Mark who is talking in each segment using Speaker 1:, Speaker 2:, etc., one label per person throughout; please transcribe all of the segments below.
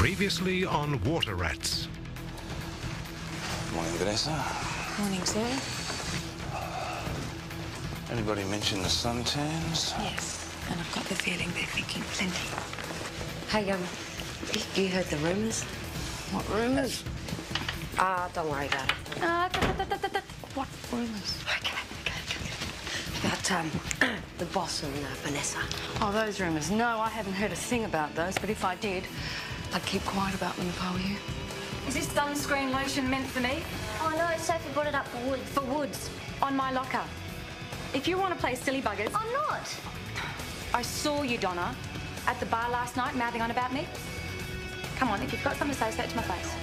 Speaker 1: Previously on Water Rats.
Speaker 2: Morning, Vanessa.
Speaker 3: Morning, sir.
Speaker 2: Anybody mention the suntans?
Speaker 3: Yes, and I've got the feeling they're thinking plenty. Hey, you heard the rumours?
Speaker 4: What rumours?
Speaker 3: Don't worry about it.
Speaker 4: What rumours?
Speaker 3: Okay. About, the boss and Vanessa.
Speaker 4: Oh, those rumours. No, I haven't heard a thing about those, but if I did, I'd keep quiet about them if I were you.
Speaker 5: Is this sunscreen lotion meant for me?
Speaker 6: Oh no, Sophie brought it up for Woods.
Speaker 5: For Woods, on my locker. If you want to play silly buggers...
Speaker 6: I'm not.
Speaker 5: I saw you, Donna, at the bar last night mouthing on about me. Come on, if you've got something to say it to my face.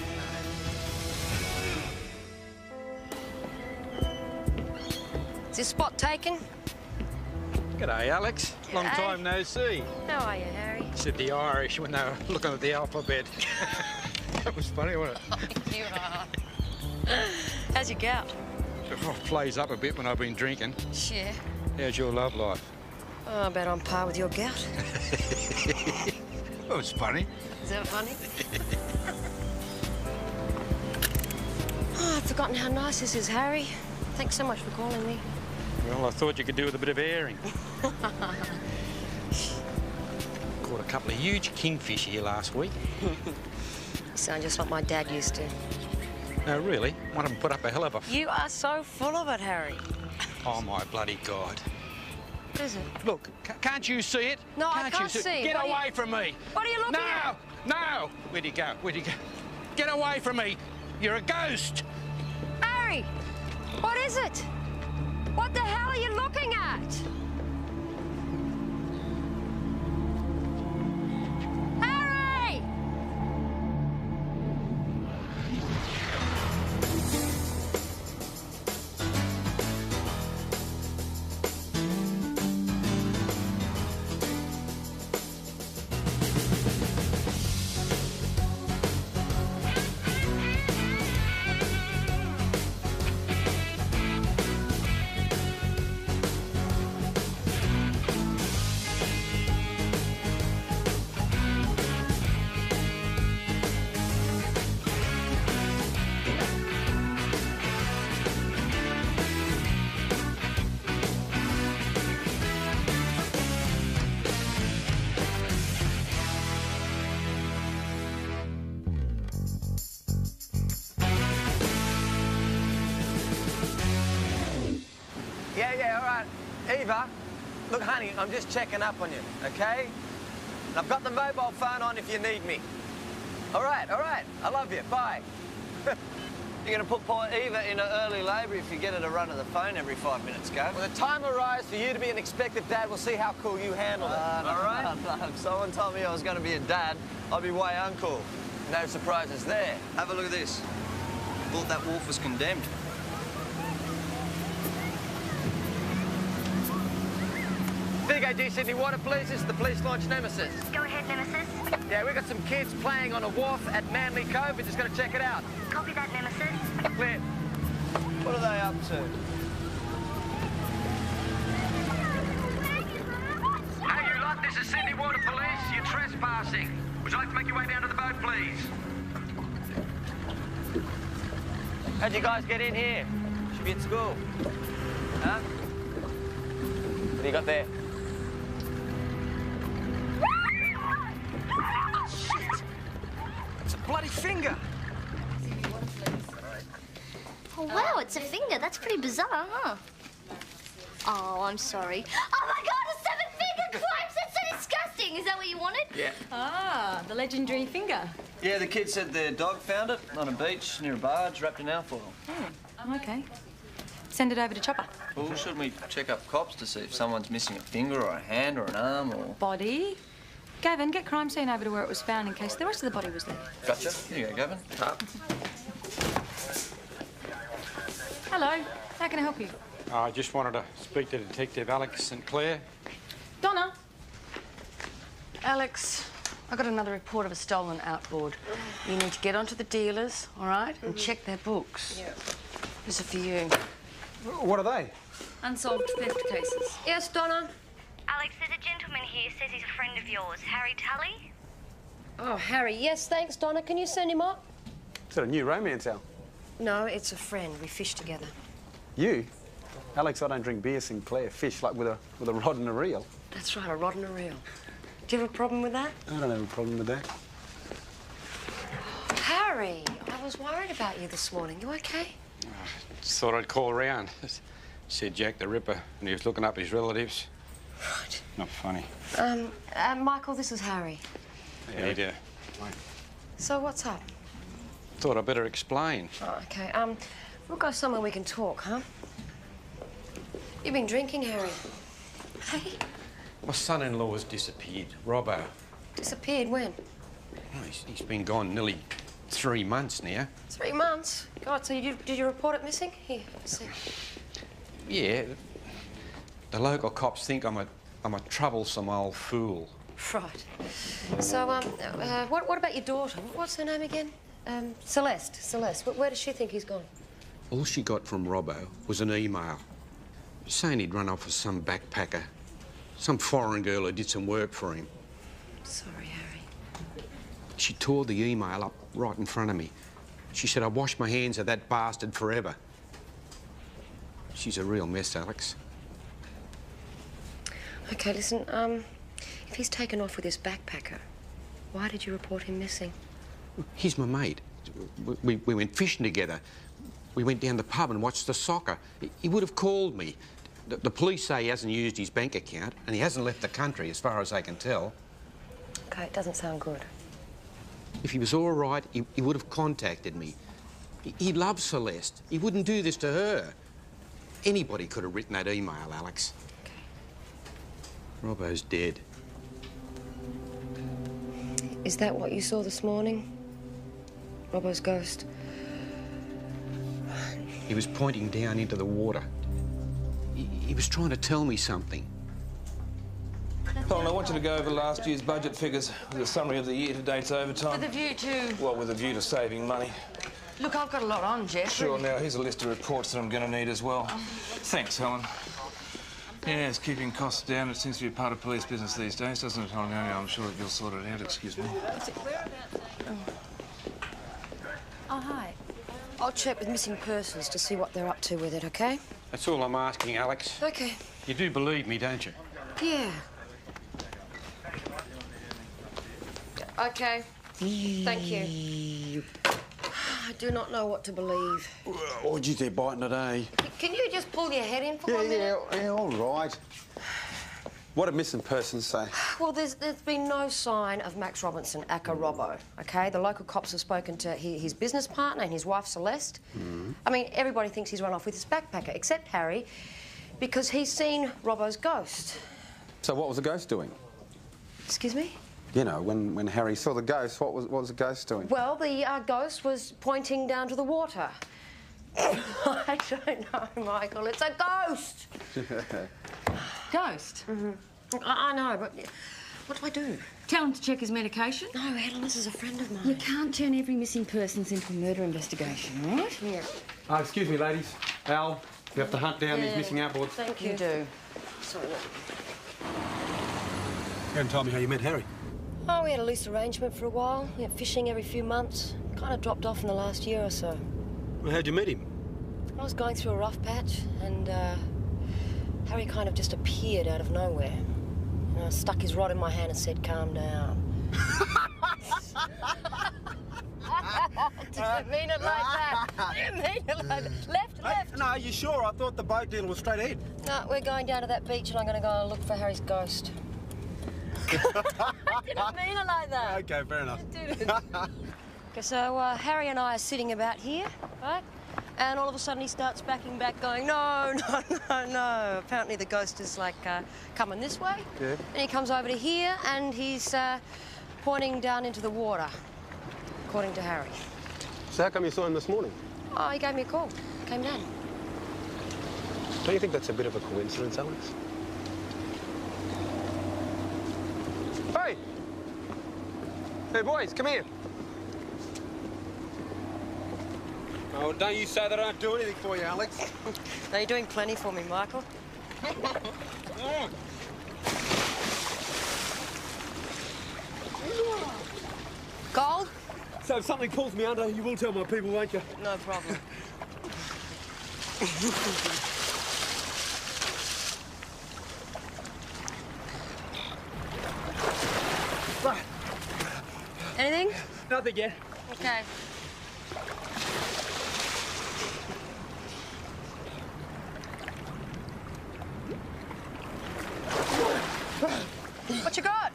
Speaker 7: Is this spot taken?
Speaker 8: G'day, Alex.
Speaker 7: G'day.
Speaker 8: Long time no see.
Speaker 7: How are you, Harry?
Speaker 8: Said the Irish when they were looking at the alphabet. That was funny, wasn't it?
Speaker 7: You are. How's your gout?
Speaker 8: Oh, plays up a bit when I've been drinking.
Speaker 7: Sure.
Speaker 8: How's your love life?
Speaker 7: Oh, about on par with your gout.
Speaker 8: That was funny.
Speaker 7: Is that funny? Oh, I've forgotten how nice this is, Harry. Thanks so much for calling me.
Speaker 8: Well, I thought you could do with a bit of airing. Caught a couple of huge kingfish here last week.
Speaker 7: You sound just like my dad used to.
Speaker 8: No, really? One of them put up a hell of a...
Speaker 7: You are so full of it, Harry.
Speaker 8: Oh, my bloody God.
Speaker 7: What is it?
Speaker 8: Look, can't you see it?
Speaker 7: No, I can't
Speaker 8: you
Speaker 7: see.
Speaker 8: Get away from me.
Speaker 7: What are you looking at?
Speaker 8: No! Where'd you go? Where'd you go? Get away from me. You're a ghost.
Speaker 7: Harry! What is it? What the hell are you looking at? Harry!
Speaker 9: Yeah, all right. Eva, look, honey, I'm just checking up on you, okay? And I've got the mobile phone on if you need me. All right. I love you. Bye.
Speaker 10: You're going to put poor Eva in her early labour if you get her to run to the phone every 5 minutes, Gav.
Speaker 9: When the time arrives for you to be an expected dad, we'll see how cool you handle it, all right?
Speaker 10: No. If someone told me I was going to be a dad, I'd be way uncool.
Speaker 9: No surprises there.
Speaker 10: Have a look at this. Thought that wolf was condemned.
Speaker 9: There you go, G Sydney Water Police. This is the police launch Nemesis.
Speaker 6: Go ahead, Nemesis.
Speaker 9: Yeah, we've got some kids playing on a wharf at Manly Cove. We're just going to check it out.
Speaker 6: Copy that, Nemesis.
Speaker 9: Clear.
Speaker 10: What are they up to?
Speaker 9: Hey, you lot, this is Sydney Water Police. You're trespassing. Would you like to make your way down to the boat, please? How'd you guys get in here? Should be at school. Huh? What do you got there? Shit! It's a bloody finger!
Speaker 6: Oh wow, it's a finger. That's pretty bizarre, huh? Oh, I'm sorry. Oh my God, a seven-finger close! That's so disgusting. Is that what you wanted?
Speaker 9: Yeah.
Speaker 5: Ah, the legendary finger.
Speaker 10: Yeah, the kid said their dog found it on a beach near a barge, wrapped in alfoil.
Speaker 5: Oh, okay. Send it over to Chopper.
Speaker 10: Well, shouldn't we check up cops to see if someone's missing a finger or a hand or an arm or...
Speaker 5: Body. Gavin, get crime scene over to where it was found in case the rest of the body was there.
Speaker 10: Gotcha. Here you go, Gavin.
Speaker 5: Hello. How can I help you?
Speaker 8: I just wanted to speak to Detective Alex St. Clair.
Speaker 5: Donna.
Speaker 4: Alex, I got another report of a stolen outboard. You need to get onto the dealers, all right, and check their books.
Speaker 7: Yeah.
Speaker 4: This is for you.
Speaker 8: What are they?
Speaker 4: Unsolved theft cases.
Speaker 7: Yes, Donna?
Speaker 6: Alex, there's a gentleman here says he's a friend of yours. Harry Tully?
Speaker 7: Oh, Harry, yes, thanks, Donna. Can you send him up?
Speaker 11: Is that a new romance, Al?
Speaker 7: No, it's a friend. We fish together.
Speaker 11: You? Alex, I don't drink beer, Sinclair. Fish, like with a rod and a reel.
Speaker 7: That's right, a rod and a reel. Do you have a problem with that?
Speaker 11: I don't have a problem with that.
Speaker 7: Harry, I was worried about you this morning. You okay?
Speaker 8: Just thought I'd call around. Said Jack the Ripper, and he was looking up his relatives.
Speaker 7: Right.
Speaker 8: Not funny.
Speaker 7: Michael, this is Harry.
Speaker 8: How you do?
Speaker 7: So what's up?
Speaker 8: Thought I'd better explain.
Speaker 7: Oh, okay. We'll go somewhere we can talk, huh? You've been drinking, Harry. Hey?
Speaker 8: My son-in-law has disappeared. Robbo.
Speaker 7: Disappeared when?
Speaker 8: Oh, he's been gone nearly 3 months now.
Speaker 7: 3 months? God, so did you report it missing? Here, let's see.
Speaker 8: Yeah. The local cops think I'm a troublesome old fool.
Speaker 7: Right. So, what about your daughter? What's her name again? Celeste. Celeste. Where does she think he's gone?
Speaker 8: All she got from Robbo was an email saying he'd run off with some backpacker, some foreign girl who did some work for him.
Speaker 7: Sorry, Harry.
Speaker 8: She tore the email up right in front of me. She said, I'll wash my hands of that bastard forever. She's a real mess, Alex.
Speaker 7: OK, listen, if he's taken off with this backpacker, why did you report him missing?
Speaker 8: He's my mate. We went fishing together. We went down the pub and watched the soccer. He would have called me. The police say he hasn't used his bank account and he hasn't left the country, as far as I can tell.
Speaker 7: OK, it doesn't sound good.
Speaker 8: If he was all right, he would have contacted me. He loves Celeste. He wouldn't do this to her. Anybody could have written that email, Alex.
Speaker 7: OK.
Speaker 8: Robbo's dead.
Speaker 7: Is that what you saw this morning? Robbo's ghost?
Speaker 8: He was pointing down into the water. He was trying to tell me something.
Speaker 2: Colin, I want you to go over last year's budget figures with a summary of the year-to-date's overtime.
Speaker 4: With a view to...
Speaker 2: Well, with a view to saving money.
Speaker 4: Look, I've got a lot on, Jeff.
Speaker 2: Sure, now, here's a list of reports that I'm going to need as well. Thanks, Helen. Yeah, it's keeping costs down. It seems to be part of police business these days, doesn't it, Helen? I'm sure that you'll sort it out. Excuse me.
Speaker 7: Oh, hi. I'll check with missing persons to see what they're up to with it, OK?
Speaker 8: That's all I'm asking, Alex.
Speaker 7: OK.
Speaker 8: You do believe me, don't you?
Speaker 7: Yeah. OK. Thank you. I do not know what to believe.
Speaker 11: Oh, geez, they're biting today.
Speaker 7: Can you just pull your head in for 1 minute?
Speaker 11: Yeah, all right. What did missing persons say?
Speaker 7: Well, there's been no sign of Max Robinson, aka Robbo, OK? The local cops have spoken to his business partner and his wife, Celeste. I mean, everybody thinks he's run off with his backpacker, except Harry, because he's seen Robbo's ghost.
Speaker 11: So what was the ghost doing?
Speaker 7: Excuse me?
Speaker 11: You know, when Harry saw the ghost, what was the ghost doing?
Speaker 7: Well, the ghost was pointing down to the water. I don't know, Michael. It's a ghost!
Speaker 4: Ghost?
Speaker 7: I know, but what do I do?
Speaker 4: Tell him to check his medication.
Speaker 7: No, Helen, this is a friend of mine.
Speaker 4: You can't turn every missing person into a murder investigation, all right?
Speaker 7: Yeah.
Speaker 11: Excuse me, ladies. Al, we have to hunt down these missing outboards.
Speaker 7: Thank you.
Speaker 4: You do.
Speaker 7: Sorry.
Speaker 11: You haven't told me how you met Harry.
Speaker 7: Oh, we had a loose arrangement for a while. We went fishing every few months. Kind of dropped off in the last year or so.
Speaker 11: Well, how'd you meet him?
Speaker 7: I was going through a rough patch, and Harry kind of just appeared out of nowhere. And I stuck his rod in my hand and said, "Calm down." Didn't mean it like that. Didn't mean it like that. Left.
Speaker 11: No, you sure? I thought the boat deal was straight ahead.
Speaker 7: No, we're going down to that beach, and I'm going to go and look for Harry's ghost. I didn't mean it like that.
Speaker 11: OK, fair enough.
Speaker 7: Okay, so Harry and I are sitting about here, right? And all of a sudden he starts backing back, going, no. Apparently the ghost is, like, coming this way.
Speaker 11: Yeah.
Speaker 7: And he comes over to here, and he's pointing down into the water, according to Harry.
Speaker 11: So how come you saw him this morning?
Speaker 7: Oh, he gave me a call. Came down.
Speaker 11: Don't you think that's a bit of a coincidence, Alex? Hey! Hey, boys, come here. Oh, don't you say that I don't do anything for you, Alex.
Speaker 7: No, you're doing plenty for me, Michael.
Speaker 11: Oh.
Speaker 7: 1,
Speaker 11: So if something pulls me under, you will tell my people, won't you?
Speaker 4: No problem.
Speaker 11: Right.
Speaker 7: Anything?
Speaker 11: Nothing yet.
Speaker 7: Okay. What you got?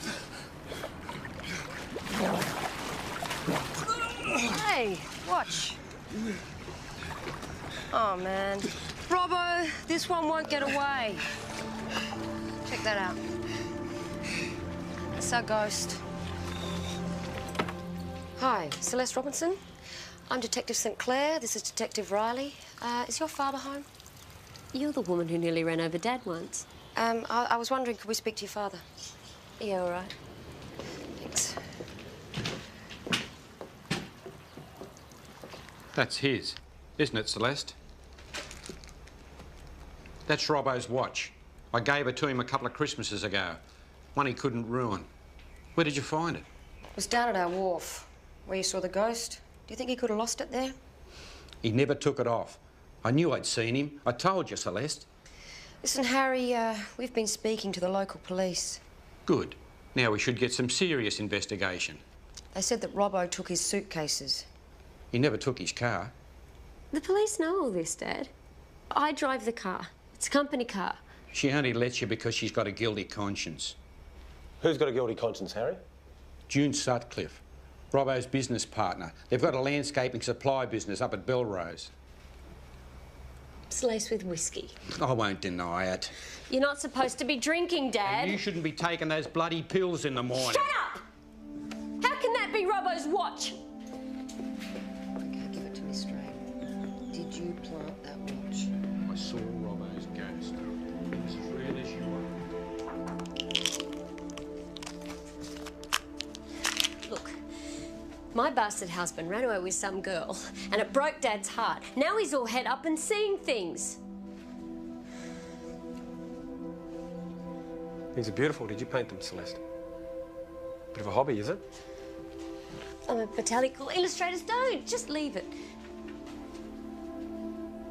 Speaker 7: Hey, watch. Oh, man. Robbo, this one won't get away. Check that out. It's our ghost. Hi, Celeste Robinson. I'm Detective St. Clair. This is Detective Riley. Is your father home?
Speaker 12: You're the woman who nearly ran over Dad once.
Speaker 7: I was wondering, could we speak to your father?
Speaker 12: Yeah, all right.
Speaker 7: Thanks.
Speaker 8: That's his, isn't it, Celeste? That's Robbo's watch. I gave it to him a couple of Christmases ago. One he couldn't ruin. Where did you find it?
Speaker 7: It was down at our wharf, where you saw the ghost. Do you think he could have lost it there?
Speaker 8: He never took it off. I knew I'd seen him. I told you, Celeste.
Speaker 7: Listen, Harry, we've been speaking to the local police.
Speaker 8: Good. Now we should get some serious investigation.
Speaker 7: They said that Robbo took his suitcases.
Speaker 8: He never took his car.
Speaker 12: The police know all this, Dad. I drive the car. It's a company car.
Speaker 8: She only lets you because she's got a guilty conscience.
Speaker 11: Who's got a guilty conscience, Harry?
Speaker 8: June Sutcliffe, Robbo's business partner. They've got a landscaping supply business up at Belrose.
Speaker 12: It's laced with whiskey.
Speaker 8: I won't deny it.
Speaker 12: You're not supposed to be drinking, Dad.
Speaker 8: And you shouldn't be taking those bloody pills in the morning.
Speaker 12: Shut up! How can that be Robbo's watch?
Speaker 7: Okay, give it to me straight. Did you plant that watch?
Speaker 8: I saw Robbo's ghost. It's as real as you are.
Speaker 12: Look, my bastard husband ran away with some girl and it broke Dad's heart. Now he's all head up and seeing things.
Speaker 11: These are beautiful. Did you paint them, Celeste? Bit of a hobby, is it?
Speaker 12: I'm a botanical illustrator's don't. Just leave it.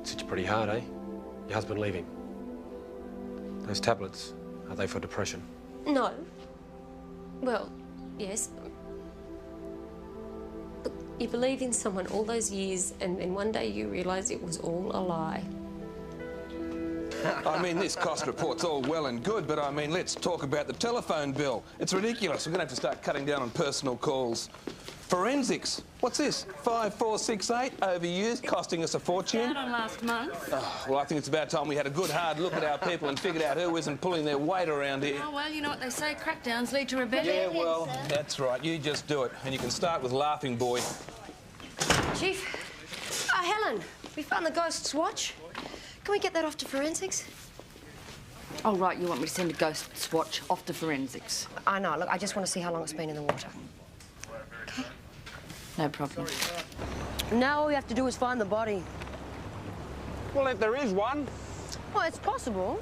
Speaker 11: It's hit you pretty hard, eh? Your husband leaving. Those tablets, are they for depression?
Speaker 12: No. Well, yes. Look, you believe in someone all those years and then one day you realise it was all a lie.
Speaker 2: I mean, this cost report's all well and good, but I mean, let's talk about the telephone bill. It's ridiculous. We're going to have to start cutting down on personal calls. Forensics. What's this? 5468 overused, costing us a fortune.
Speaker 4: Out on last month.
Speaker 2: Oh, well, I think it's about time we had a good hard look at our people and figured out who isn't pulling their weight around here.
Speaker 4: Oh, well, you know what they say, crackdowns lead to rebellion.
Speaker 2: Yeah, well, that's right. You just do it. And you can start with Laughing Boy.
Speaker 7: Chief. Helen, we found the ghost's watch. Can we get that off to forensics?
Speaker 4: Oh, right, you want me to send a ghost's watch off to forensics?
Speaker 7: I know. Look, I just want to see how long it's been in the water. Okay?
Speaker 4: No problem.
Speaker 7: Now all we have to do is find the body.
Speaker 11: Well, if there is one.
Speaker 7: Well, it's possible.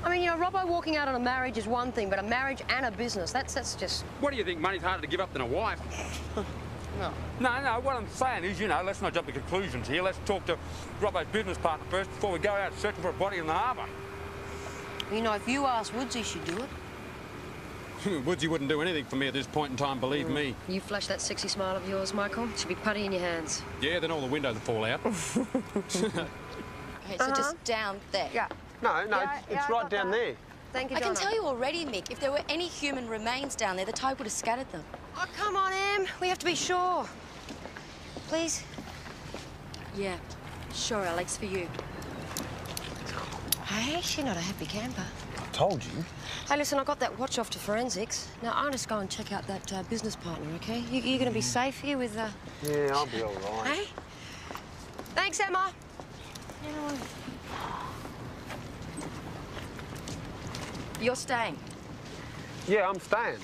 Speaker 7: I mean, you know, Robbo walking out on a marriage is one thing, but a marriage and a business, that's just...
Speaker 13: What do you think? Money's harder to give up than a wife?
Speaker 7: No.
Speaker 13: No, what I'm saying is, you know, let's not jump to conclusions here. Let's talk to Robbo's business partner first before we go out searching for a body in the harbour.
Speaker 7: You know, if you ask Woodsy, she'd do it.
Speaker 13: Woodsy wouldn't do anything for me at this point in time, believe me.
Speaker 7: You flash that sexy smile of yours, Michael. She'll be putty in your hands.
Speaker 13: Yeah, then all the windows will fall out.
Speaker 14: Okay, so just down there.
Speaker 7: Yeah.
Speaker 11: No, it's right down there.
Speaker 7: Thank you,
Speaker 14: I can
Speaker 7: Donna.
Speaker 14: tell you already, Mick, if there were any human remains down there, the tide would have scattered them.
Speaker 7: Oh, come on, Em. We have to be sure. Please?
Speaker 14: Yeah, sure, Alex, for you.
Speaker 7: Hey, she's not a happy camper.
Speaker 11: I told you.
Speaker 7: Hey, listen, I got that watch off to forensics. Now, I'll just go and check out that business partner, OK? You're going to be safe here with...
Speaker 11: Yeah, I'll be all right.
Speaker 7: Hey? Thanks, Emma.
Speaker 14: You're staying?
Speaker 11: Yeah, I'm staying.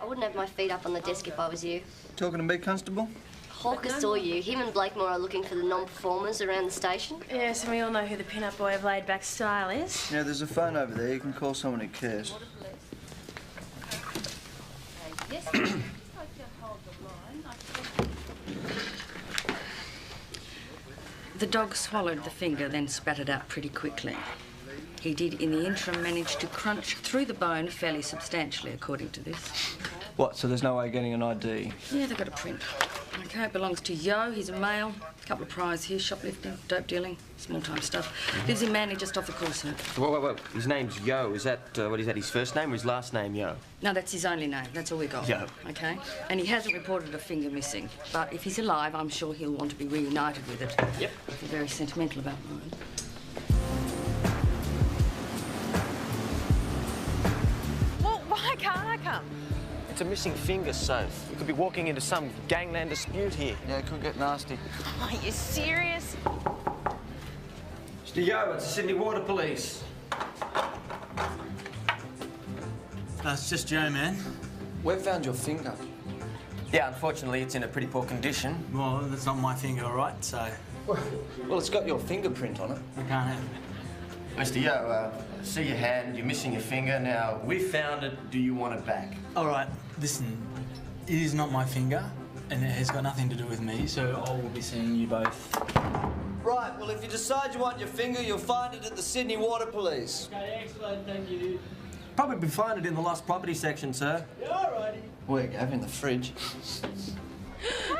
Speaker 6: I wouldn't have my feet up on the desk if I was you.
Speaker 10: Talking to me, Constable?
Speaker 6: Hawker saw you. Him and Blakemore are looking for the non-performers around the station.
Speaker 4: Yes, and we all know who the pin-up boy of laid-back style is.
Speaker 10: Yeah, there's a phone over there. You can call someone who cares.
Speaker 4: The dog swallowed the finger, then spat it out pretty quickly. He did, in the interim, manage to crunch through the bone fairly substantially, according to this.
Speaker 10: What, so there's no way of getting an ID?
Speaker 4: Yeah, they've got a print. OK, it belongs to Yo. He's a male. A couple of priors here, shoplifting, dope dealing, small-time stuff. Lives in Manly, just off the Corset.
Speaker 10: Whoa. His name's Yo. Is that, what is that, his first name or his last name, Yo?
Speaker 4: No, that's his only name. That's all we got.
Speaker 10: Yo.
Speaker 4: OK? And he hasn't reported a finger missing. But if he's alive, I'm sure he'll want to be reunited with it.
Speaker 10: Yep.
Speaker 4: I'm very sentimental about mine.
Speaker 15: Well, why can't I come?
Speaker 10: It's a missing finger, Soph. We could be walking into some gangland dispute here. Yeah, it could get nasty.
Speaker 15: Are you serious?
Speaker 10: Mr. Yo, it's the Sydney Water Police.
Speaker 16: It's just Joe, man.
Speaker 10: We've found your finger. Yeah, unfortunately, it's in a pretty poor condition.
Speaker 16: Well, that's not my finger, all right, so...
Speaker 10: Well, it's got your fingerprint on it.
Speaker 16: I can't have it.
Speaker 10: Mr. Yo, see your hand, you're missing your finger. Now, we found it. Do you want it back?
Speaker 16: All right, listen. It is not my finger, and it has got nothing to do with me, so I will be seeing you both.
Speaker 9: Right, well, if you decide you want your finger, you'll find it at the Sydney Water Police.
Speaker 16: Okay, excellent, thank you.
Speaker 10: Probably find it in the lost property section, sir.
Speaker 16: Yeah, all righty.
Speaker 9: Where, Gav, in the fridge?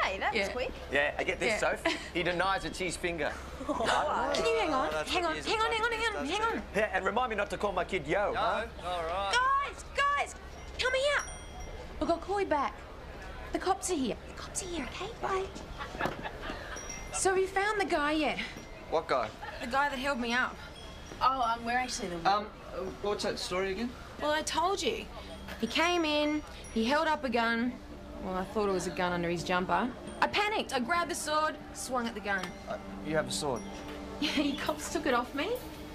Speaker 15: Hey, that was quick.
Speaker 10: Yeah, I get this, Soph. He denies it's his finger.
Speaker 15: Can you hang on? Hang on.
Speaker 10: Yeah, and remind me not to call my kid Yo, huh?
Speaker 9: All right.
Speaker 15: Guys, come here. Look, I'll call you back. The cops are here. The cops are here, okay? Bye. So have you found the guy yet?
Speaker 9: What guy?
Speaker 15: The guy that held me up. Oh, we're actually the...
Speaker 9: What's that story again?
Speaker 15: Well, I told you. He came in, he held up a gun. Well, I thought it was a gun under his jumper. I panicked. I grabbed the sword, swung at the gun.
Speaker 9: You have a sword?
Speaker 15: Yeah, you cops took it off me.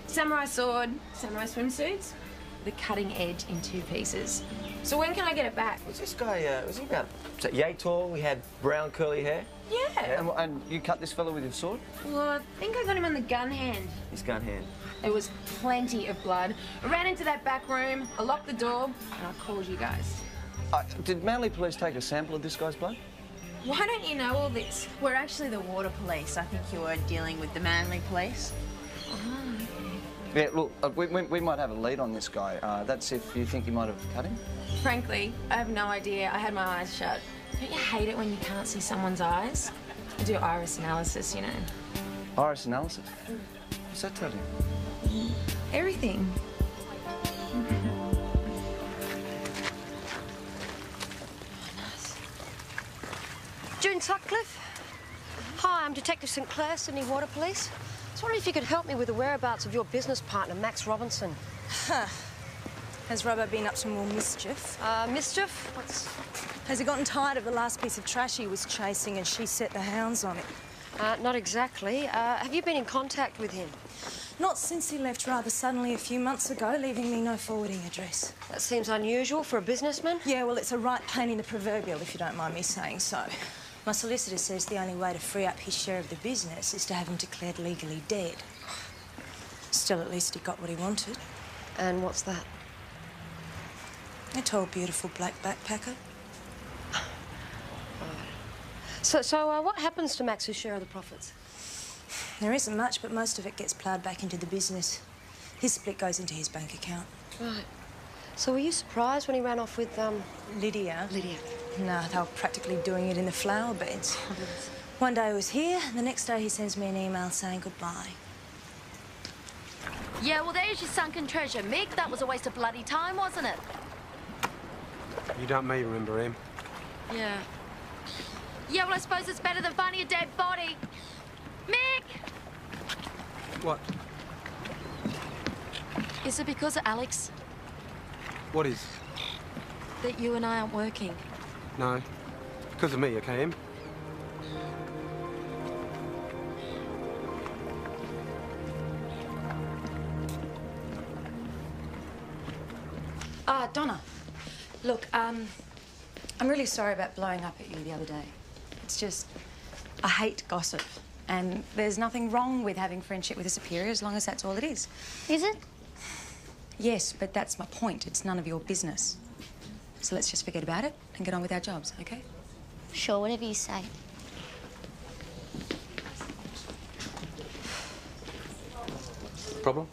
Speaker 15: Samurai sword, samurai swimsuits. The cutting edge in 2 pieces. So when can I get it back?
Speaker 10: Was this guy, was he about yay tall? He had brown curly hair?
Speaker 15: Yeah.
Speaker 9: And you cut this fellow with your sword?
Speaker 15: Well, I think I got him on the gun hand.
Speaker 10: His gun hand.
Speaker 15: There was plenty of blood. I ran into that back room, I locked the door, and I called you guys.
Speaker 9: Did Manly Police take a sample of this guy's blood?
Speaker 15: Why don't you know all this? We're actually the water police. I think you were dealing with the Manly Police.
Speaker 9: Yeah, look, we might have a lead on this guy. That's if you think you might have cut him.
Speaker 15: Frankly, I have no idea. I had my eyes shut. Don't you hate it when you can't see someone's eyes? I do iris analysis, you know.
Speaker 9: Iris analysis? What's that tell you?
Speaker 15: Everything.
Speaker 7: June Sutcliffe. Hi, I'm Detective St Clair, Sydney Water Police. I was wondering if you could help me with the whereabouts of your business partner, Max Robinson.
Speaker 14: Has Robbo been up to more mischief?
Speaker 7: Mischief?
Speaker 14: Has he gotten tired of the last piece of trash he was chasing and she set the hounds on it?
Speaker 7: Not exactly. Have you been in contact with him?
Speaker 14: Not since he left rather suddenly a few months ago, leaving me no forwarding address.
Speaker 7: That seems unusual for a businessman.
Speaker 14: Yeah, well, it's a right pain in the proverbial, if you don't mind me saying so. My solicitor says the only way to free up his share of the business is to have him declared legally dead. Still, at least he got what he wanted.
Speaker 7: And what's that?
Speaker 14: A tall, beautiful black backpacker.
Speaker 7: So what happens to Max's share of the profits?
Speaker 14: There isn't much, but most of it gets ploughed back into the business. His split goes into his bank account.
Speaker 7: Right. So were you surprised when he ran off with,
Speaker 14: Lydia?
Speaker 7: Lydia.
Speaker 14: No, they were practically doing it in the flower beds. One day he was here, and the next day he sends me an email saying goodbye.
Speaker 5: Yeah, well, there's your sunken treasure, Mick. That was a waste of bloody time, wasn't it?
Speaker 11: You don't may remember him.
Speaker 5: Yeah. Yeah, well, I suppose it's better than finding a dead body. Mick!
Speaker 11: What?
Speaker 5: Is it because of Alex
Speaker 11: What is?
Speaker 5: that you and I aren't working?
Speaker 11: No. Because of me, okay, Em?
Speaker 4: Donna, look, I'm really sorry about blowing up at you the other day. It's just, I hate gossip. And there's nothing wrong with having friendship with a superior as long as that's all it is.
Speaker 6: Is it?
Speaker 4: Yes, but that's my point. It's none of your business. So let's just forget about it and get on with our jobs, okay?
Speaker 6: Sure, whatever you say.
Speaker 11: problem?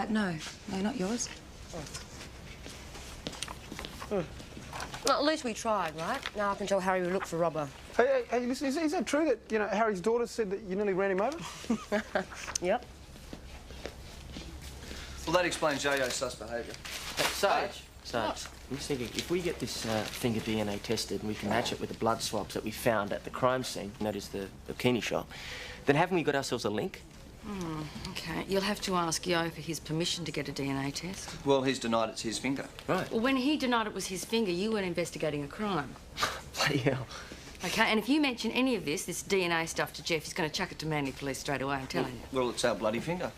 Speaker 4: No, not yours.
Speaker 7: Well, at least we tried, right? Now I can tell Harry we look for Robbo.
Speaker 17: Hey, listen, is that true that, you know, Harry's daughter said that you nearly ran him over?
Speaker 7: Yep.
Speaker 10: Well, that explains Yo-Yo's sus behaviour.
Speaker 18: Sarge, I'm just thinking, if we get this finger DNA tested and we can match it with the blood swabs that we found at the crime scene, that is the bikini shop, then haven't we got ourselves a link?
Speaker 4: OK. You'll have to ask Yo for his permission to get a DNA test.
Speaker 10: Well, he's denied it's his finger.
Speaker 18: Right.
Speaker 4: Well, when he denied it was his finger, you weren't investigating a crime.
Speaker 18: Bloody hell.
Speaker 4: OK, and if you mention any of this DNA stuff to Jeff, he's going to chuck it to Manly Police straight away, I'm telling you.
Speaker 10: Well, it's our bloody finger.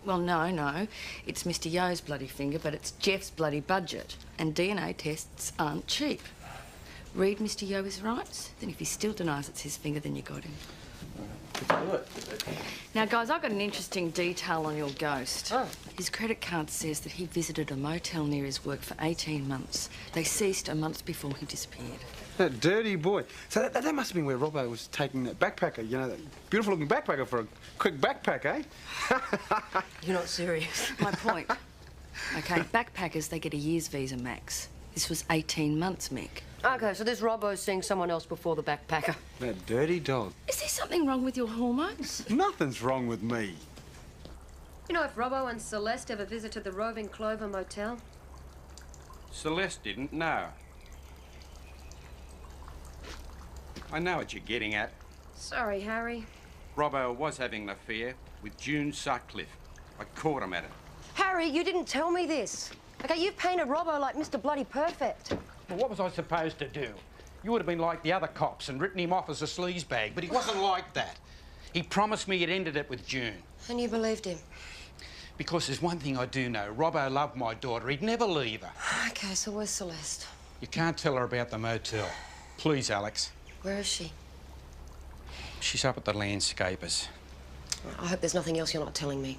Speaker 4: Well, no. It's Mr Yo's bloody finger, but it's Jeff's bloody budget. And DNA tests aren't cheap. Read Mr Yo his rights, then if he still denies it's his finger, then you got him. Now, guys, I've got an interesting detail on your ghost. His credit card says that he visited a motel near his work for 18 months. They ceased a month before he disappeared.
Speaker 17: That dirty boy. So that must have been where Robbo was taking that backpacker, you know, that beautiful-looking backpacker for a quick backpack, eh?
Speaker 4: You're not serious. My point. OK, backpackers, they get a year's visa max. This was 18 months, Mick.
Speaker 7: OK, so this Robbo's seeing someone else before the backpacker.
Speaker 17: That dirty dog.
Speaker 4: Is there something wrong with your hormones?
Speaker 17: Nothing's wrong with me.
Speaker 7: You know if Robbo and Celeste ever visited the Roving Clover Motel?
Speaker 8: Celeste didn't know. I know what you're getting at.
Speaker 7: Sorry, Harry.
Speaker 8: Robbo was having an affair with June Sutcliffe. I caught him at it.
Speaker 7: Harry, you didn't tell me this. OK, you've painted Robbo like Mr Bloody Perfect.
Speaker 8: Well, what was I supposed to do? You would have been like the other cops and written him off as a sleazebag, but he wasn't like that. He promised me he'd ended it with June.
Speaker 7: And you believed him?
Speaker 8: Because there's one thing I do know. Robbo loved my daughter. He'd never leave her.
Speaker 7: OK, so where's Celeste?
Speaker 8: You can't tell her about the motel. Please, Alex.
Speaker 7: Where is she?
Speaker 8: She's up at the landscapers.
Speaker 7: I hope there's nothing else you're not telling me.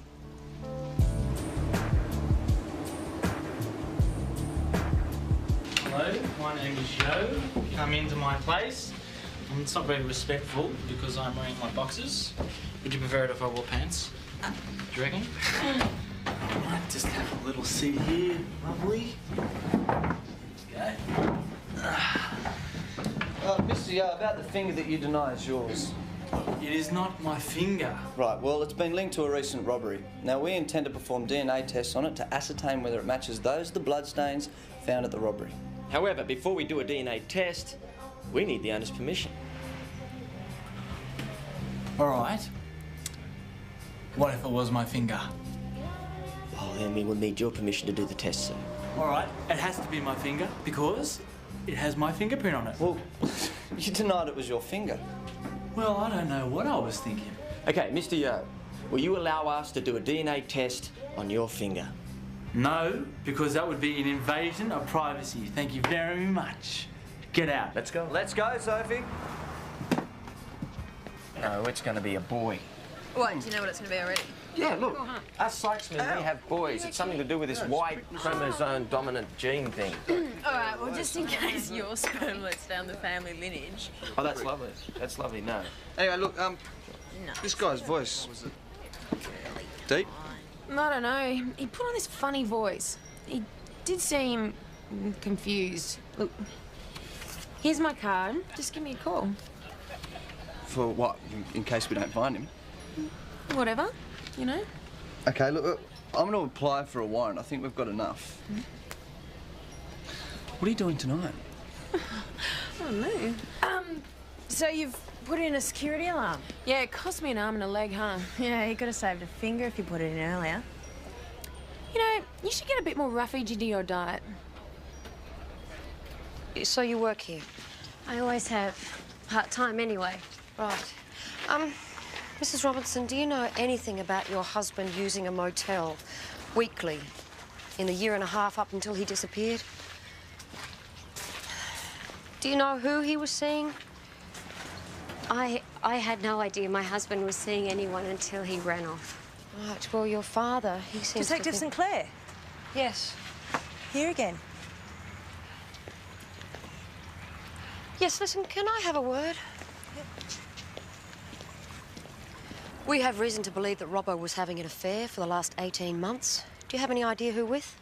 Speaker 16: Hello, my name is Yo. Come into my place. It's not very respectful because I'm wearing my boxers. Would you prefer it if I wore pants? Do you reckon? I might just have a little seat here. Lovely. Okay.
Speaker 10: Mr. Yo, about the finger that you deny is yours.
Speaker 16: It is not my finger.
Speaker 10: Right, well, it's been linked to a recent robbery. Now, we intend to perform DNA tests on it to ascertain whether it matches those of the bloodstains found at the robbery.
Speaker 18: However, before we do a DNA test, we need the owner's permission.
Speaker 16: All right. What if it was my finger?
Speaker 18: Well, then we will need your permission to do the test, sir.
Speaker 16: All right, it has to be my finger because it has my fingerprint on it.
Speaker 10: Well, you denied it was your finger.
Speaker 16: Well, I don't know what I was thinking.
Speaker 18: OK, Mr Yo, will you allow us to do a DNA test on your finger?
Speaker 16: No, because that would be an invasion of privacy. Thank you very much. Get out.
Speaker 18: Let's go.
Speaker 10: Let's go, Sophie.
Speaker 18: No, it's going to be a boy.
Speaker 19: What, do you know what it's going to be already?
Speaker 18: Yeah, look, us Sykesmen, we have boys. It's something to do with this Y chromosome dominant gene thing.
Speaker 19: All right, well, just in case your sperm lets down the family lineage.
Speaker 18: Oh, that's lovely. That's lovely, no.
Speaker 10: Anyway, look, this guy's voice, was it deep?
Speaker 15: I don't know. He put on this funny voice. He did seem confused. Look, here's my card. Just give me a call.
Speaker 10: For what? In case we don't find him?
Speaker 15: Whatever, you know.
Speaker 10: OK, look, I'm going to apply for a warrant. I think we've got enough. What are you doing tonight?
Speaker 15: I don't know. So you've put in a security alarm? Yeah, it cost me an arm and a leg, huh?
Speaker 14: Yeah, you could have saved a finger if you put it in earlier.
Speaker 15: You know, you should get a bit more roughage into your diet.
Speaker 7: So you work here?
Speaker 12: I always have. Part-time anyway.
Speaker 7: Right. Mrs. Robinson, do you know anything about your husband using a motel weekly in the year and a half up until he disappeared? Do you know who he was seeing?
Speaker 12: I had no idea my husband was seeing anyone until he ran off.
Speaker 7: Right, well, your father, he seems
Speaker 14: Detective
Speaker 7: to think...
Speaker 14: Sinclair?
Speaker 7: Yes.
Speaker 14: Here again.
Speaker 7: Yes, listen, can I have a word? We have reason to believe that Robbo was having an affair for the last 18 months. Do you have any idea who with?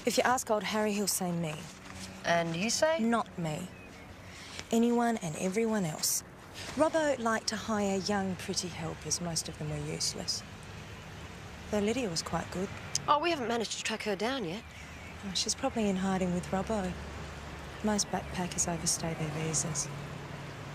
Speaker 14: If you ask old Harry, he'll say me.
Speaker 7: And you say?
Speaker 14: Not me. Anyone and everyone else. Robbo liked to hire young, pretty helpers. Most of them were useless. Though Lydia was quite good.
Speaker 7: Oh, we haven't managed to track her down yet.
Speaker 14: Oh, she's probably in hiding with Robbo. Most backpackers overstay their visas.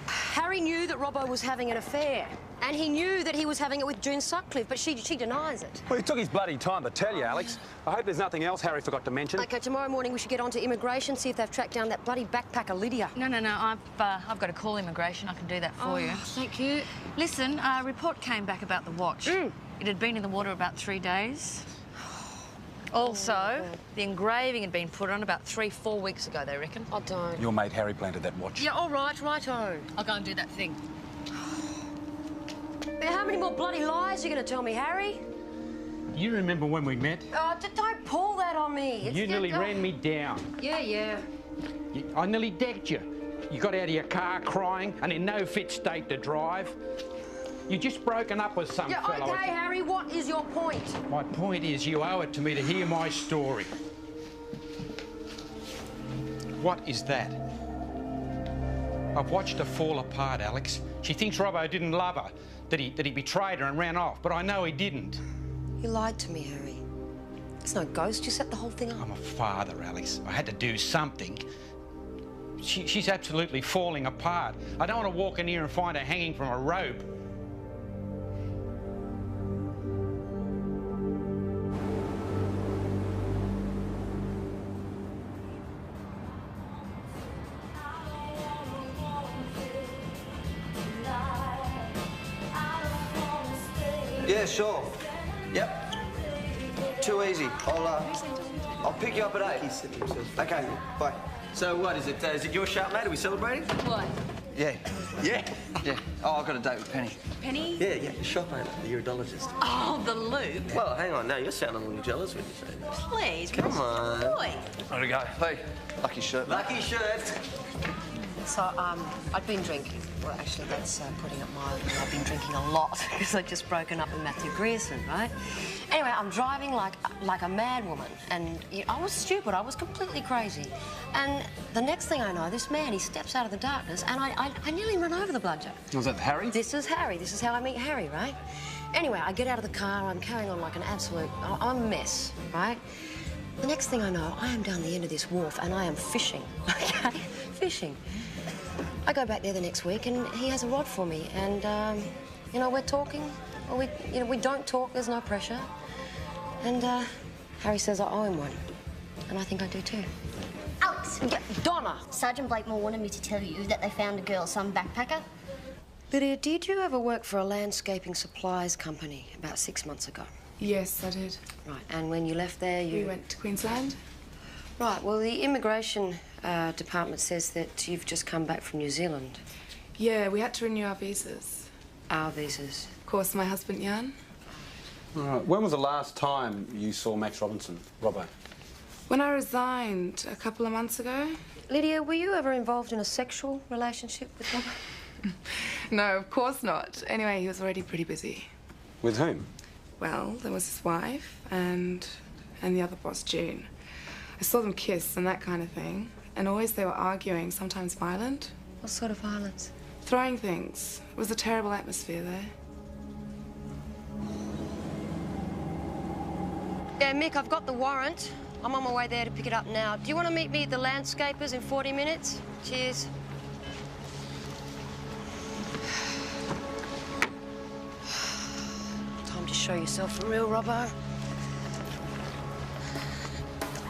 Speaker 7: Harry knew that Robbo was having an affair. And he knew that he was having it with June Sutcliffe, but she denies it.
Speaker 17: Well, he took his bloody time to tell you, Alex. I hope there's nothing else Harry forgot to mention.
Speaker 7: OK, tomorrow morning we should get on to immigration, see if they've tracked down that bloody backpacker, Lydia.
Speaker 19: No, I've got to call immigration. I can do that for you.
Speaker 7: Thank you.
Speaker 19: Listen, a report came back about the watch. It had been in the water about 3 days. Also, the engraving had been put on about 3-4 weeks ago, they reckon.
Speaker 7: I don't.
Speaker 17: Your mate Harry planted that watch.
Speaker 19: Yeah, all right, righto. I'll go and do that thing.
Speaker 7: How many more bloody lies are you going to tell me, Harry?
Speaker 8: You remember when we met?
Speaker 7: Oh, don't pull that on me.
Speaker 8: You nearly ran me down.
Speaker 7: Yeah.
Speaker 8: I nearly decked you. You got out of your car crying and in no fit state to drive. You just broken up with some fellow.
Speaker 7: OK, Harry, what is your point?
Speaker 8: My point is you owe it to me to hear my story. What is that? I've watched her fall apart, Alex. She thinks Robbo didn't love her, that he betrayed her and ran off, but I know he didn't.
Speaker 7: You lied to me, Harry. It's no ghost. You set the whole thing up.
Speaker 8: I'm a father, Alex. I had to do something. She's absolutely falling apart. I don't want to walk in here and find her hanging from a rope.
Speaker 10: Yeah, sure. Yep. Too easy. I'll pick you up at 8. Okay, bye. So what, is it your shout, mate? Are we celebrating?
Speaker 19: What?
Speaker 10: Yeah. Oh, I've got a date with Penny.
Speaker 19: Penny?
Speaker 10: Yeah, the shop owner, the iridologist.
Speaker 19: Oh, the loop.
Speaker 10: Well, hang on, now you're sounding a little jealous when you say that.
Speaker 19: Please,
Speaker 10: Come on.
Speaker 19: boy.
Speaker 10: Where'd it go? Hey, lucky shirt. Lucky shirt.
Speaker 7: So, I'd been drinking. Well, actually, that's putting up mildly. I've been drinking a lot because I'd just broken up with Matthew Grierson, right? Anyway, I'm driving like a mad woman, and I was stupid. I was completely crazy. And the next thing I know, this man, he steps out of the darkness, and I nearly run over the bludger.
Speaker 17: Was that Harry?
Speaker 7: This is Harry. This is how I meet Harry, right? Anyway, I get out of the car. I'm carrying on like an absolute... I'm a mess, right? The next thing I know, I am down the end of this wharf, and I am fishing, OK? Fishing. I go back there the next week, and he has a rod for me, and, you know, we're talking. Well, we don't talk, there's no pressure. And, Harry says I owe him one. And I think I do too.
Speaker 6: Alex!
Speaker 7: Yeah, Donna!
Speaker 6: Sergeant Blakemore wanted me to tell you that they found a girl, some backpacker.
Speaker 7: Lydia, did you ever work for a landscaping supplies company about 6 months ago?
Speaker 20: Yes, I did.
Speaker 7: Right, and when you left there,
Speaker 20: We went to Queensland.
Speaker 7: Right, well, the immigration department says that you've just come back from New Zealand.
Speaker 20: Yeah, we had to renew our visas.
Speaker 7: Our visas?
Speaker 20: Of course, my husband, Jan.
Speaker 17: All right. When was the last time you saw Max Robinson, Robbo?
Speaker 20: When I resigned a couple of months ago.
Speaker 7: Lydia, were you ever involved in a sexual relationship with Robbo?
Speaker 20: No, of course not. Anyway, he was already pretty busy.
Speaker 17: With whom?
Speaker 20: Well, there was his wife and the other boss, June. I saw them kiss and that kind of thing. And always they were arguing, sometimes violent.
Speaker 7: What sort of violence?
Speaker 20: Throwing things. It was a terrible atmosphere there.
Speaker 7: Yeah, Mick, I've got the warrant. I'm on my way there to pick it up now. Do you want to meet me at the landscapers in 40 minutes? Cheers. Time to show yourself for real, Robbo.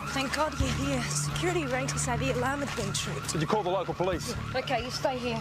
Speaker 14: Thank God you're here. Security rang to say the alarm had been tripped.
Speaker 17: Did you call the local police?
Speaker 7: OK, you stay here.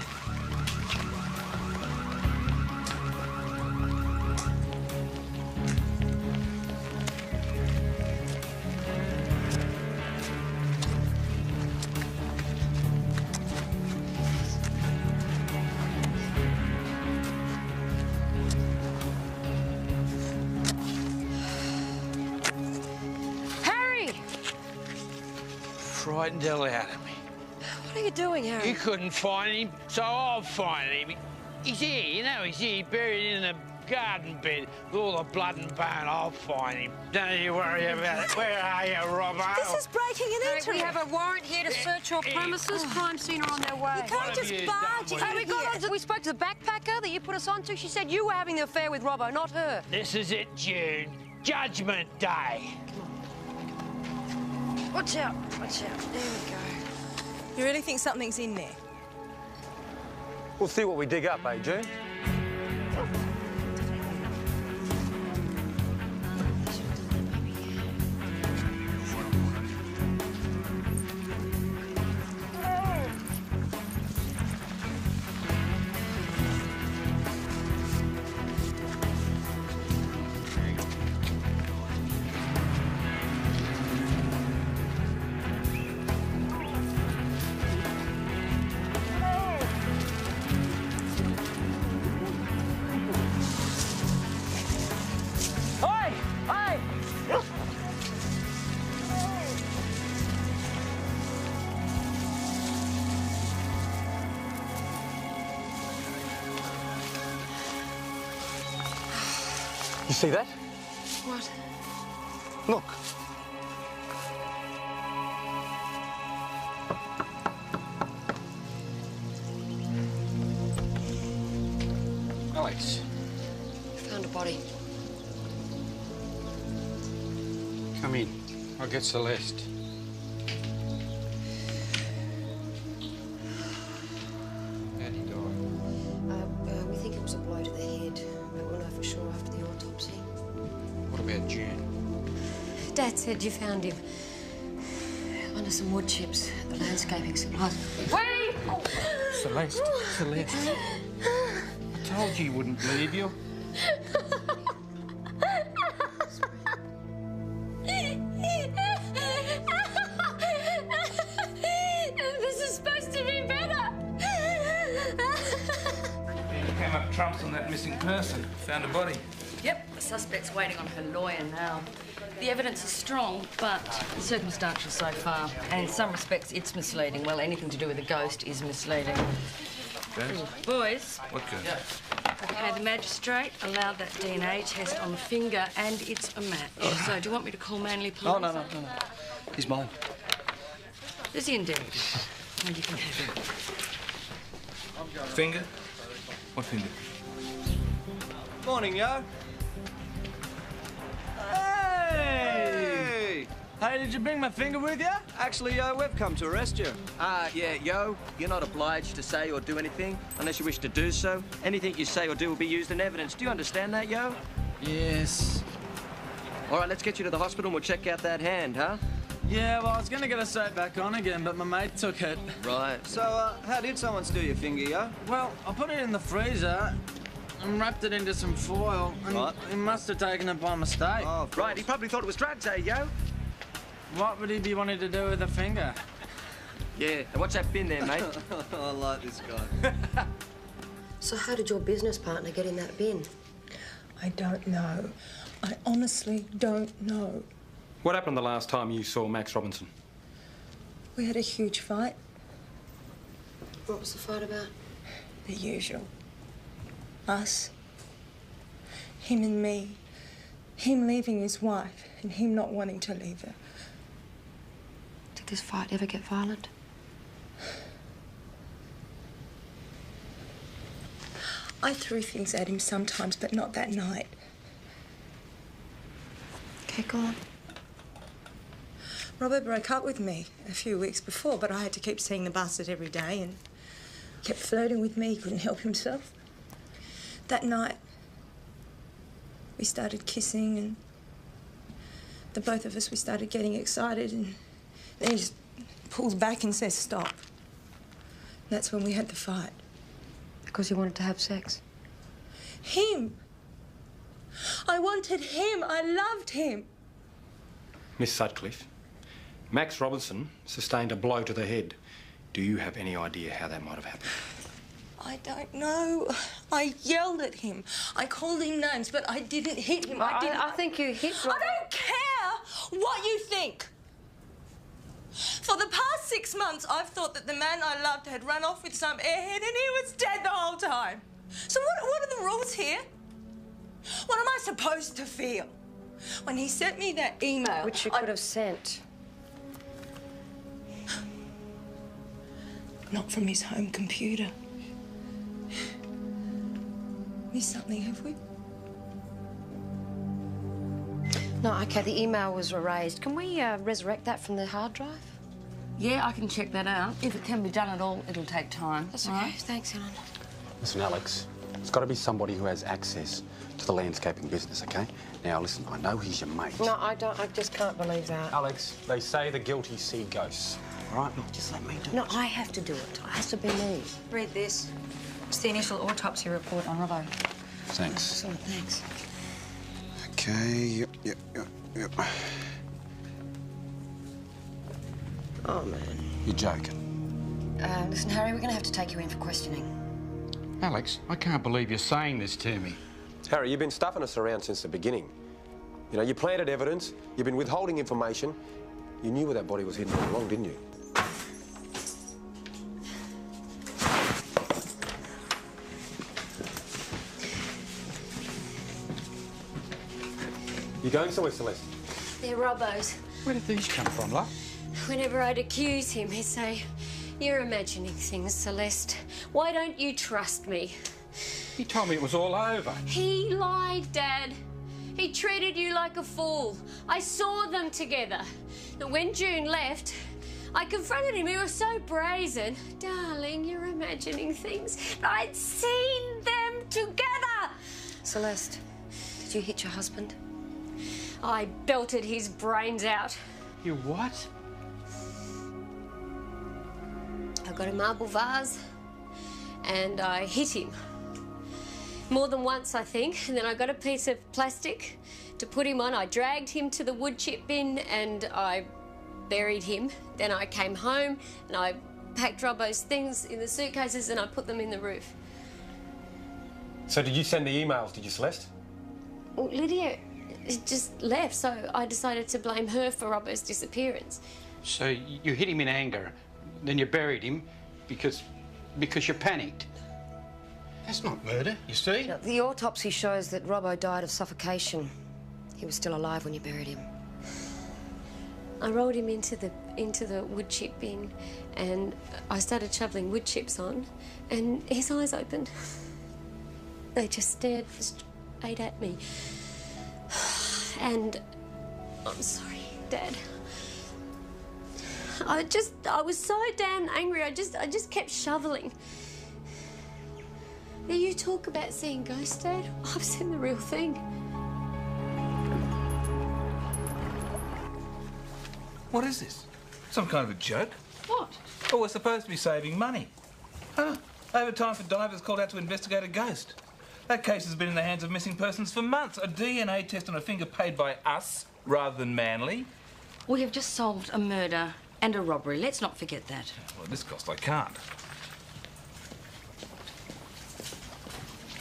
Speaker 8: Frightened the hell out of me.
Speaker 7: What are you doing, Harry?
Speaker 8: You couldn't find him, so I'll find him. He's here, you know, he's here, buried in a
Speaker 21: garden bed with all the blood and bone. I'll find him. Don't you worry about it. Where are you, Robbo?
Speaker 7: This is breaking and entering.
Speaker 12: We have a warrant here to search your premises. Crime scene are on their way.
Speaker 7: You can't just barge in here.
Speaker 12: We spoke to the backpacker that you put us onto. She said you were having the affair with Robbo, not her.
Speaker 21: This is it, June. Judgment Day.
Speaker 14: Watch out, watch out. There we go. You really think something's in there?
Speaker 9: We'll see what we dig up, eh, June? You see that?
Speaker 12: What?
Speaker 9: Look.
Speaker 8: Alex,
Speaker 7: Found a body.
Speaker 8: come in. I'll get Celeste. How'd he die?
Speaker 7: We think it was a blow to the head, but we'll know for sure after the autopsy.
Speaker 8: What about June?
Speaker 7: Dad said you found him under some wood chips at the landscaping supplies.
Speaker 21: Wait! Celeste, Celeste. I told you he wouldn't leave you.
Speaker 12: This is supposed to be better.
Speaker 16: You came up trumps on that missing person. Found a body.
Speaker 19: Yep, the suspect's waiting on her lawyer now. The evidence is strong, but circumstantial so far. And in some respects, it's misleading. Well, anything to do with a ghost is misleading.
Speaker 16: Okay.
Speaker 19: Boys.
Speaker 16: What good?
Speaker 19: Okay, the magistrate allowed that DNA test on the finger, and it's a match. So, do you want me to call Manly Police?
Speaker 9: Oh, no. He's mine.
Speaker 19: Is he indeed? And you can have him.
Speaker 16: Finger? What finger?
Speaker 10: Morning, yo.
Speaker 16: Hey! Hey, did you bring my finger with you?
Speaker 10: Actually, yo, we've come to arrest you. Yeah, yo, you're not obliged to say or do anything unless you wish to do so. Anything you say or do will be used in evidence. Do you understand that, yo?
Speaker 16: Yes.
Speaker 10: All right, let's get you to the hospital and we'll check out that hand, huh?
Speaker 16: Yeah, well, I was going to get a sew back on again, but my mate took it.
Speaker 10: Right. So, how did someone steal your finger, yo?
Speaker 16: Well, I put it in the freezer and wrapped it into some foil, and
Speaker 10: Right.
Speaker 16: he must have taken it by mistake.
Speaker 10: Oh, right. He probably thought it was drugs, eh, yo?
Speaker 16: What would he be wanting to do with a finger?
Speaker 10: Yeah. And what's that bin there, mate? I like this guy.
Speaker 7: So how did your business partner get in that bin?
Speaker 14: I don't know. I honestly don't know.
Speaker 11: What happened the last time you saw Max Robinson?
Speaker 14: We had a huge fight.
Speaker 7: What was the fight about?
Speaker 14: The usual. Us. Him and me. Him leaving his wife and him not wanting to leave her.
Speaker 7: Did this fight ever get violent?
Speaker 14: I threw things at him sometimes, but not that night.
Speaker 7: Okay, go on.
Speaker 14: Robbo broke up with me a few weeks before, but I had to keep seeing the bastard every day and kept flirting with me. He couldn't help himself. That night, we started kissing and the both of us, we started getting excited and then he just pulls back and says, stop. That's when we had the fight.
Speaker 7: Because you wanted to have sex?
Speaker 14: Him. I wanted him. I loved him.
Speaker 11: Miss Sutcliffe, Max Robinson sustained a blow to the head. Do you have any idea how that might have happened?
Speaker 14: I don't know. I yelled at him. I called him names, but I didn't hit him.
Speaker 7: I think you hit Robbo.
Speaker 14: I don't care what you think. For the past 6 months, I've thought that the man I loved had run off with some airhead and he was dead the whole time. So what are the rules here? What am I supposed to feel? When he sent me that email...
Speaker 7: Which you could have sent.
Speaker 14: Not from his home computer. Missed something, have we?
Speaker 7: No, OK, the email was erased. Can we resurrect that from the hard drive?
Speaker 19: Yeah, I can check that out. If it can be done at all, it'll take time.
Speaker 7: That's OK. Thanks, Helen.
Speaker 17: Listen, Alex, it's got to be somebody who has access to the landscaping business, OK? Now, listen, I know he's your mate.
Speaker 7: No, I don't. I just can't believe that.
Speaker 17: Alex, they say the guilty see ghosts. All right? Look, just let me do it.
Speaker 7: No, I have to do it. It has to be me.
Speaker 4: Read this. It's the initial autopsy report on Robbo.
Speaker 17: Thanks.
Speaker 7: Excellent, thanks.
Speaker 17: OK, yep.
Speaker 7: Oh, man.
Speaker 17: You're joking.
Speaker 7: Listen, Harry, we're going to have to take you in for questioning.
Speaker 8: Alex, I can't believe you're saying this to me.
Speaker 1: Harry, you've been stuffing us around since the beginning. You know, you planted evidence, you've been withholding information. You knew where that body was hidden all along, didn't you? You going somewhere, Celeste?
Speaker 12: They're Robbo's.
Speaker 8: Where did these come from, love?
Speaker 12: Whenever I'd accuse him, he'd say, "You're imagining things, Celeste. Why don't you trust me?"
Speaker 8: He told me it was all over.
Speaker 12: He lied, Dad. He treated you like a fool. I saw them together. And when June left, I confronted him. He was so brazen. "Darling, you're imagining things. I'd seen them together."
Speaker 7: Celeste, did you hit your husband?
Speaker 12: I belted his brains out.
Speaker 8: You what?
Speaker 12: I got a marble vase and I hit him. More than once, I think. And then I got a piece of plastic to put him on. I dragged him to the wood chip bin and I buried him. Then I came home and I packed Robbo's things in the suitcases and I put them in the roof.
Speaker 1: So did you send the emails, did you, Celeste?
Speaker 12: Well, Lydia just left, so I decided to blame her for Robbo's disappearance.
Speaker 8: So you hit him in anger, then you buried him because you panicked. That's not murder, you see?
Speaker 7: No, the autopsy shows that Robbo died of suffocation. He was still alive when you buried him.
Speaker 12: I rolled him into the wood chip bin and I started shoveling wood chips on and his eyes opened. They just stared straight at me. And I'm sorry, Dad. I was so damn angry. I just kept shoveling. Now you talk about seeing ghosts, Dad. I've seen the real thing.
Speaker 2: What is this? Some kind of a joke?
Speaker 19: What?
Speaker 2: Oh, we're supposed to be saving money. Huh? Overtime for divers called out to investigate a ghost. That case has been in the hands of missing persons for months. A DNA test on a finger paid by us rather than Manly.
Speaker 19: We have just solved a murder and a robbery. Let's not forget that.
Speaker 2: Well, at this cost, I can't.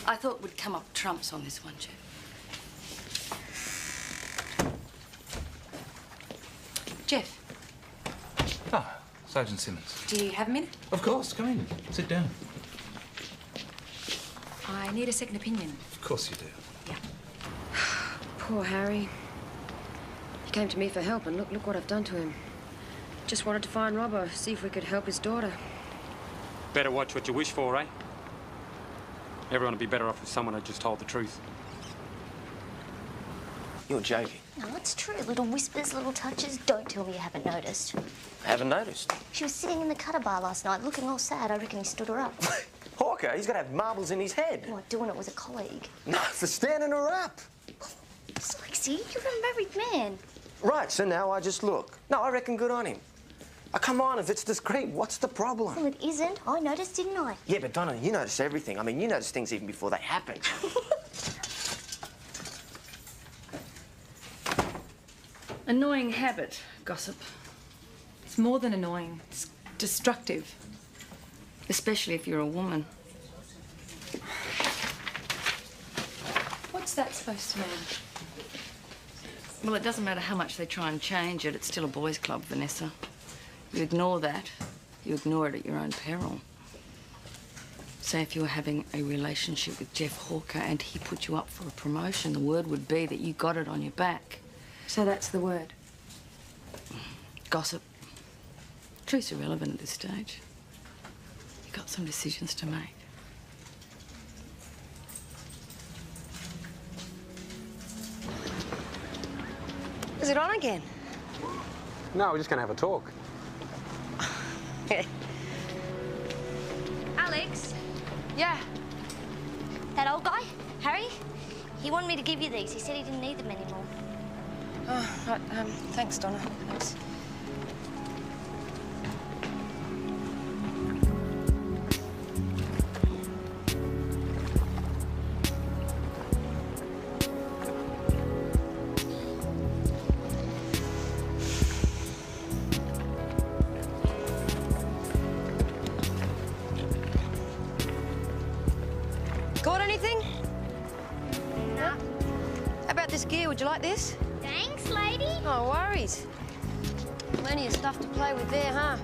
Speaker 19: I thought we'd come up trumps on this one, Jeff. Jeff.
Speaker 2: Ah, Sergeant Simmons.
Speaker 4: Do you have a minute?
Speaker 2: Of course, come in. Sit down.
Speaker 4: I need a second opinion.
Speaker 2: Of course you do.
Speaker 4: Yeah.
Speaker 7: Poor Harry. He came to me for help, and look what I've done to him. Just wanted to find Robbo, see if we could help his daughter.
Speaker 11: Better watch what you wish for, eh? Everyone would be better off if someone had just told the truth.
Speaker 18: You're joking.
Speaker 6: No, it's true. Little whispers, little touches. Don't tell me you haven't noticed.
Speaker 18: Haven't noticed.
Speaker 6: She was sitting in the cutter bar last night, looking all sad. I reckon he stood her up.
Speaker 18: Hawker, he's got to have marbles in his head.
Speaker 6: What, doing it with a colleague?
Speaker 18: No, for standing her up.
Speaker 6: Lexi, you're a married man.
Speaker 18: Right, so now I just look. No, I reckon good on him. Oh, come on, if it's discreet, what's the problem?
Speaker 6: Well, it isn't. I noticed, didn't I?
Speaker 18: Yeah, but Donna, you notice everything. I mean, you notice things even before they happen.
Speaker 19: Annoying habit, gossip.
Speaker 4: It's more than annoying. It's destructive.
Speaker 19: Especially if you're a woman.
Speaker 4: What's that supposed to mean?
Speaker 19: Well, it doesn't matter how much they try and change it. It's still a boys' club, Vanessa. You ignore that. You ignore it at your own peril.
Speaker 4: Say if you were having a relationship with Jeff Hawker and he put you up for a promotion, the word would be that you got it on your back.
Speaker 7: So that's the word?
Speaker 4: Gossip. Truth's irrelevant at this stage. You've got some decisions to make.
Speaker 7: Is it on again?
Speaker 17: No, we're just going to have a talk.
Speaker 6: Alex?
Speaker 7: Yeah?
Speaker 6: That old guy, Harry, he wanted me to give you these. He said he didn't need them anymore.
Speaker 7: Oh, right, thanks, Donna. Thanks. Got anything?
Speaker 6: No.
Speaker 7: How about this gear? Would you like this?
Speaker 6: Thanks, lady.
Speaker 7: No worries. Plenty of stuff to play with there, huh?